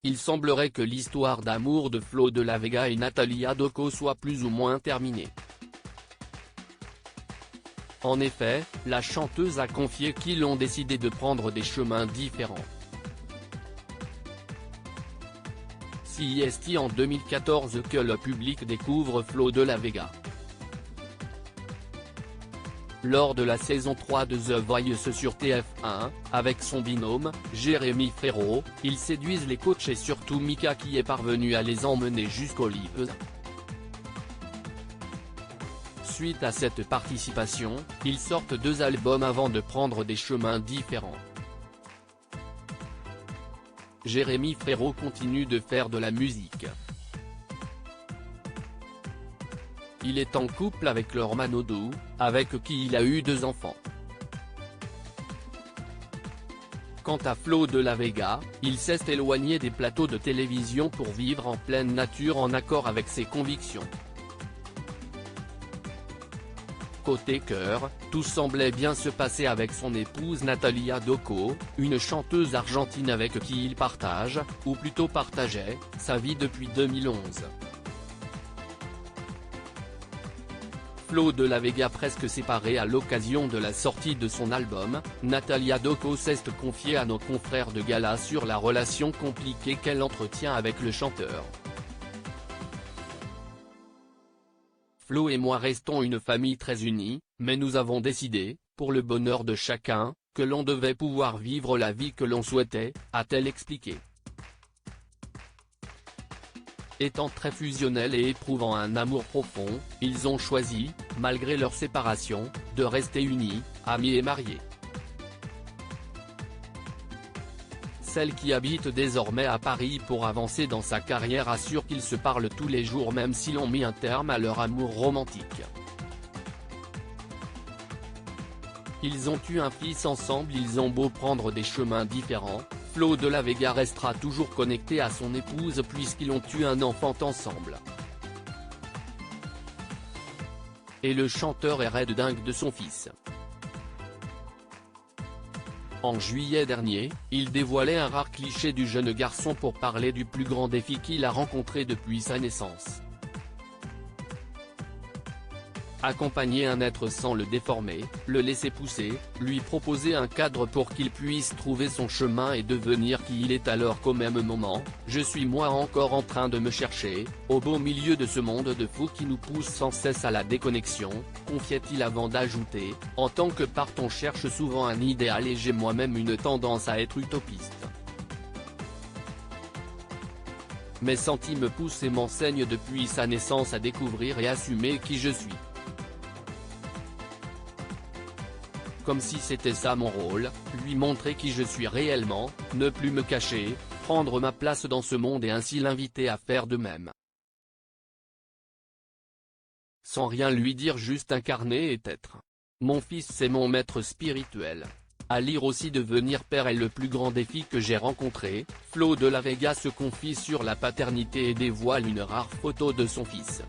il semblerait que l'histoire d'amour de Flo de la Vega et Natalia Doco soit plus ou moins terminée. En effet, la chanteuse a confié qu'ils ont décidé de prendre des chemins différents. C'est en 2014 que le public découvre Flo de la Vega. Lors de la saison 3 de The Voice sur TF1, avec son binôme, Jérémy Frérot, ils séduisent les coachs et surtout Mika qui est parvenue à les emmener jusqu'au live. Suite à cette participation, ils sortent 2 albums avant de prendre des chemins différents. Jérémy Frérot continue de faire de la musique. Il est en couple avec Laure Manodou, avec qui il a eu 2 enfants. Quant à Flo de la Vega, il s'est éloigné des plateaux de télévision pour vivre en pleine nature en accord avec ses convictions. Côté cœur, tout semblait bien se passer avec son épouse Natalia Doco, une chanteuse argentine avec qui il partage, ou plutôt partageait, sa vie depuis 2011. Flo de la Vega presque séparée à l'occasion de la sortie de son album, Natalia Doco s'est confiée à nos confrères de Gala sur la relation compliquée qu'elle entretient avec le chanteur. Flo et moi restons une famille très unie, mais nous avons décidé, pour le bonheur de chacun, que l'on devait pouvoir vivre la vie que l'on souhaitait, a-t-elle expliqué. Étant très fusionnels et éprouvant un amour profond, ils ont choisi, malgré leur séparation, de rester unis, amis et mariés. Celle qui habite désormais à Paris pour avancer dans sa carrière assure qu'ils se parlent tous les jours même s'ils ont mis un terme à leur amour romantique. Ils ont eu un fils ensemble, ils ont beau prendre des chemins différents, Flo de la Vega restera toujours connecté à son épouse puisqu'ils ont eu un enfant ensemble. Et le chanteur est raide dingue de son fils. En juillet dernier, il dévoilait un rare cliché du jeune garçon pour parler du plus grand défi qu'il a rencontré depuis sa naissance. Accompagner un être sans le déformer, le laisser pousser, lui proposer un cadre pour qu'il puisse trouver son chemin et devenir qui il est alors qu'au même moment, je suis moi encore en train de me chercher, au beau milieu de ce monde de fous qui nous pousse sans cesse à la déconnexion, confiait-il avant d'ajouter, en tant que part on cherche souvent un idéal et j'ai moi-même une tendance à être utopiste. Mes sentiments me poussent et m'enseignent depuis sa naissance à découvrir et assumer qui je suis. Comme si c'était ça mon rôle, lui montrer qui je suis réellement, ne plus me cacher, prendre ma place dans ce monde et ainsi l'inviter à faire de même. Sans rien lui dire, juste incarner et être. Mon fils c'est mon maître spirituel. À lire aussi devenir père est le plus grand défi que j'ai rencontré. Flo de la Vega se confie sur la paternité et dévoile une rare photo de son fils.